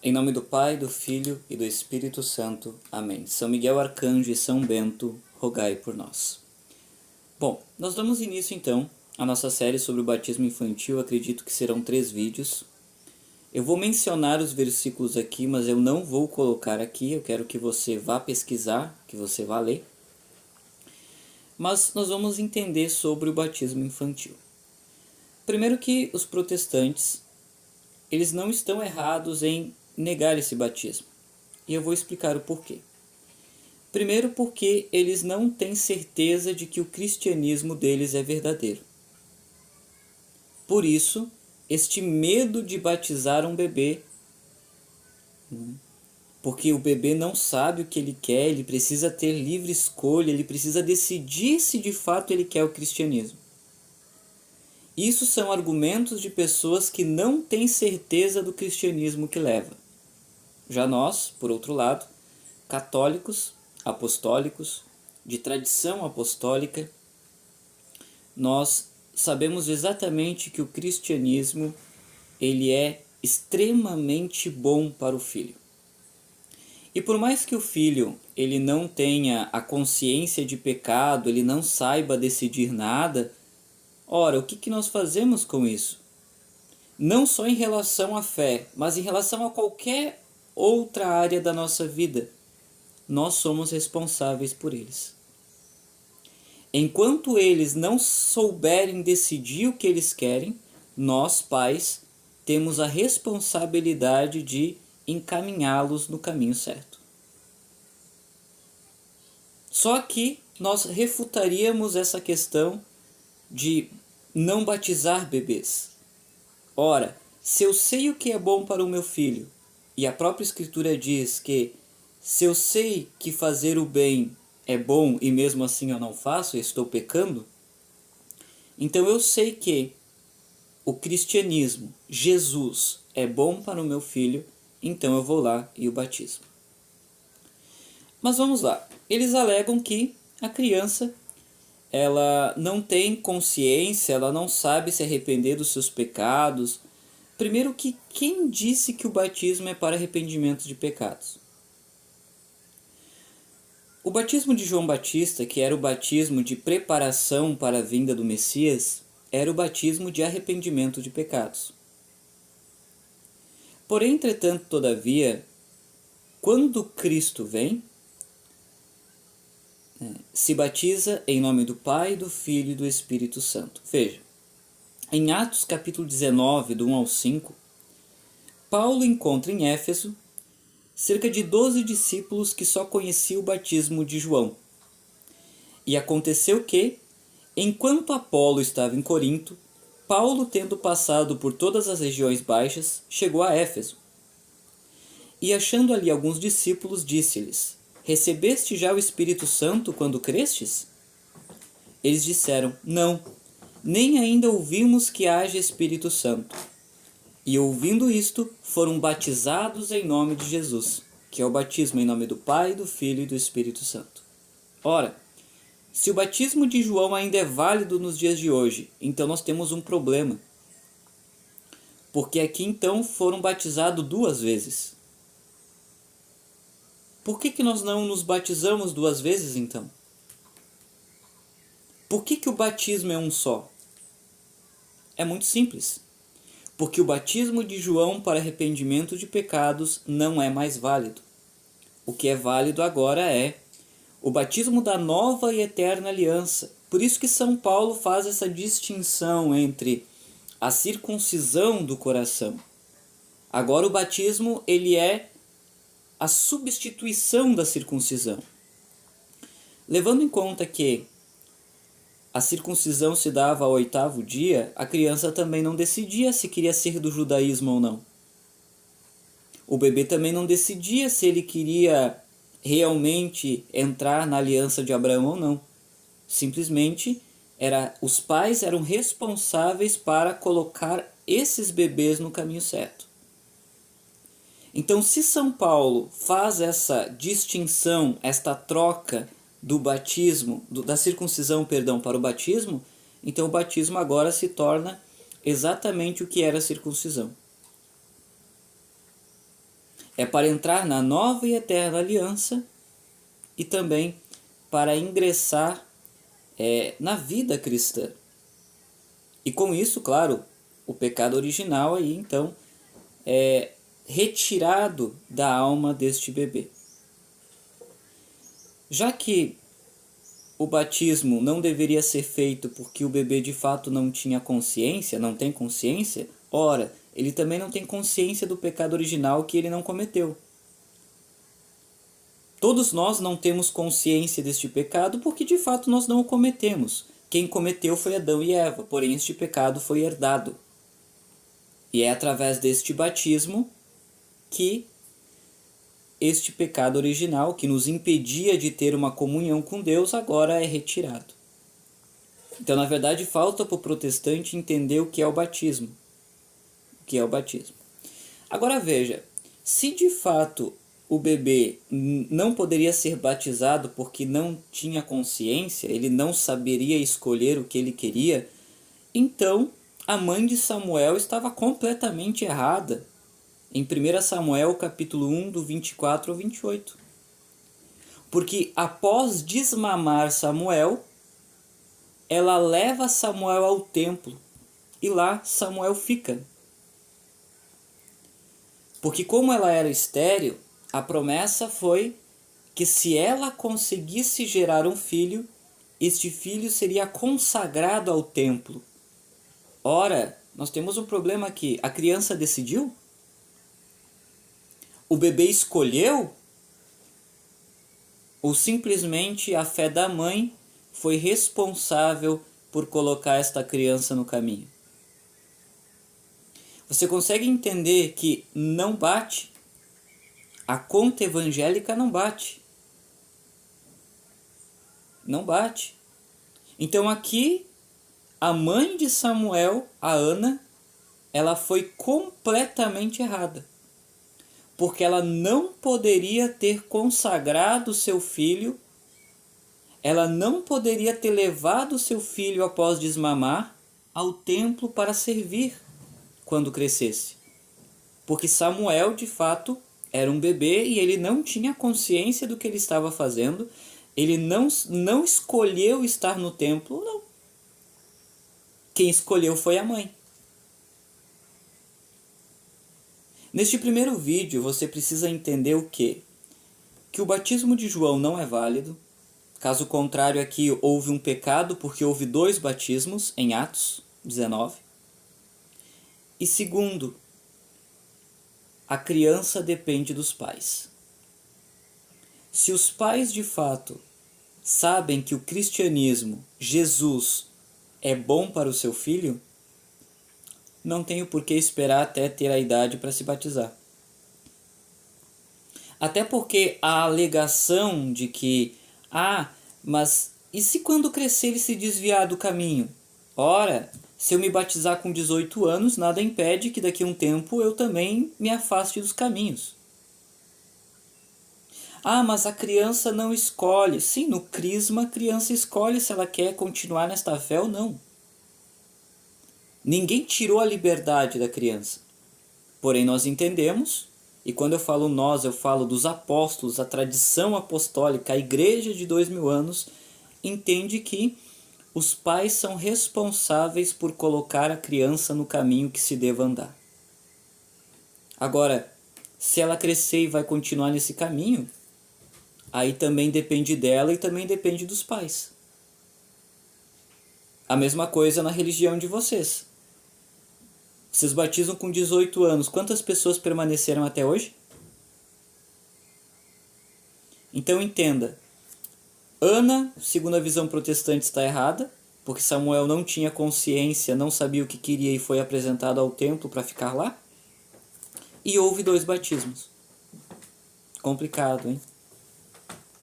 Em nome do Pai, do Filho e do Espírito Santo. Amém. São Miguel Arcanjo e São Bento, rogai por nós. Bom, nós damos início então à nossa série sobre o batismo infantil. Acredito que serão 3 vídeos. Eu vou mencionar os versículos aqui, mas eu não vou colocar aqui. Eu quero que você vá pesquisar, que você vá ler. Mas nós vamos entender sobre o batismo infantil. Primeiro que os protestantes, eles não estão errados em negar esse batismo. E eu vou explicar o porquê. Primeiro porque eles não têm certeza de que o cristianismo deles é verdadeiro. Por isso, este medo de batizar um bebê, porque o bebê não sabe o que ele quer, ele precisa ter livre escolha, ele precisa decidir se de fato ele quer o cristianismo. Isso são argumentos de pessoas que não têm certeza do cristianismo que leva. Já nós, por outro lado, católicos, apostólicos, de tradição apostólica, nós sabemos exatamente que o cristianismo ele é extremamente bom para o filho. E por mais que o filho ele não tenha a consciência de pecado, ele não saiba decidir nada, ora, o que nós fazemos com isso? Não só em relação à fé, mas em relação a qualquer outra área da nossa vida, nós somos responsáveis por eles. Enquanto eles não souberem decidir o que eles querem, nós, pais, temos a responsabilidade de encaminhá-los no caminho certo. Só que nós refutaríamos essa questão de não batizar bebês. Ora, se eu sei o que é bom para o meu filho, e a própria Escritura diz que se eu sei que fazer o bem é bom e mesmo assim eu não faço, eu estou pecando, então eu sei que o cristianismo, Jesus, é bom para o meu filho, então eu vou lá e o batizo. Mas vamos lá, eles alegam que a criança ela não tem consciência, ela não sabe se arrepender dos seus pecados. Primeiro que quem disse que o batismo é para arrependimento de pecados? O batismo de João Batista, que era o batismo de preparação para a vinda do Messias, era o batismo de arrependimento de pecados. Porém, entretanto, todavia, quando Cristo vem, se batiza em nome do Pai, do Filho e do Espírito Santo. Veja, em Atos capítulo 19, do 1 ao 5, Paulo encontra em Éfeso cerca de 12 discípulos que só conheciam o batismo de João. E aconteceu que, enquanto Apolo estava em Corinto, Paulo, tendo passado por todas as regiões baixas, chegou a Éfeso. E achando ali alguns discípulos, disse-lhes: Recebeste já o Espírito Santo quando crestes? Eles disseram: Não, nem ainda ouvimos que haja Espírito Santo. E ouvindo isto, foram batizados em nome de Jesus, que é o batismo em nome do Pai, do Filho e do Espírito Santo. Ora, se o batismo de João ainda é válido nos dias de hoje, então nós temos um problema. Porque aqui então foram batizados 2 vezes. Por que nós não nos batizamos 2 vezes então? Por que o batismo é um só? É muito simples. Porque o batismo de João para arrependimento de pecados não é mais válido. O que é válido agora é o batismo da nova e eterna aliança. Por isso que São Paulo faz essa distinção entre a circuncisão do coração. Agora o batismo ele é a substituição da circuncisão. Levando em conta que a circuncisão se dava ao 8º dia, a criança também não decidia se queria ser do judaísmo ou não. O bebê também não decidia se ele queria realmente entrar na aliança de Abraão ou não. Simplesmente, os pais eram responsáveis para colocar esses bebês no caminho certo. Então, se São Paulo faz essa distinção, esta troca do batismo, da circuncisão, para o batismo, então o batismo agora se torna exatamente o que era a circuncisão. É para entrar na nova e eterna aliança e também para ingressar na vida cristã. E com isso, claro, o pecado original aí então é retirado da alma deste bebê. Já que o batismo não deveria ser feito porque o bebê de fato não tinha consciência, não tem consciência, ora, ele também não tem consciência do pecado original que ele não cometeu. Todos nós não temos consciência deste pecado porque de fato nós não o cometemos. Quem cometeu foi Adão e Eva, porém este pecado foi herdado. E é através deste batismo que este pecado original, que nos impedia de ter uma comunhão com Deus, agora é retirado. Então, na verdade, falta para o protestante entender o que é o batismo. O que é o batismo. Agora veja, se de fato o bebê não poderia ser batizado porque não tinha consciência, ele não saberia escolher o que ele queria, então a mãe de Samuel estava completamente errada. Em 1 Samuel capítulo 1, do 24 ao 28. Porque após desmamar Samuel, ela leva Samuel ao templo e lá Samuel fica. Porque como ela era estéril, a promessa foi que se ela conseguisse gerar um filho, este filho seria consagrado ao templo. Ora, nós temos um problema aqui. A criança decidiu? O bebê escolheu? Ou simplesmente a fé da mãe foi responsável por colocar esta criança no caminho? Você consegue entender que não bate? A conta evangélica não bate. Não bate. Então aqui, a mãe de Samuel, a Ana, ela foi completamente errada. Porque ela não poderia ter consagrado seu filho, ela não poderia ter levado seu filho após desmamar ao templo para servir quando crescesse. Porque Samuel, de fato, era um bebê e ele não tinha consciência do que ele estava fazendo, ele não escolheu estar no templo, não. Quem escolheu foi a mãe. Neste primeiro vídeo, você precisa entender o quê? Que o batismo de João não é válido. Caso contrário, aqui houve um pecado, porque houve 2 batismos em Atos 19. E segundo, a criança depende dos pais. Se os pais de fato sabem que o cristianismo, Jesus, é bom para o seu filho, não tenho por que esperar até ter a idade para se batizar. Até porque a alegação de que, mas e se quando crescer ele se desviar do caminho? Ora, se eu me batizar com 18 anos, nada impede que daqui a um tempo eu também me afaste dos caminhos. Mas a criança não escolhe. Sim, no crisma a criança escolhe se ela quer continuar nesta fé ou não. Ninguém tirou a liberdade da criança. Porém, nós entendemos, e quando eu falo nós, eu falo dos apóstolos, a tradição apostólica, a igreja de 2000 anos, entende que os pais são responsáveis por colocar a criança no caminho que se deva andar. Agora, se ela crescer e vai continuar nesse caminho, aí também depende dela e também depende dos pais. A mesma coisa na religião de vocês. Vocês batizam com 18 anos. Quantas pessoas permaneceram até hoje? Então entenda. Ana, segundo a visão protestante, está errada, porque Samuel não tinha consciência, não sabia o que queria e foi apresentado ao templo para ficar lá. E houve 2 batismos. Complicado, hein?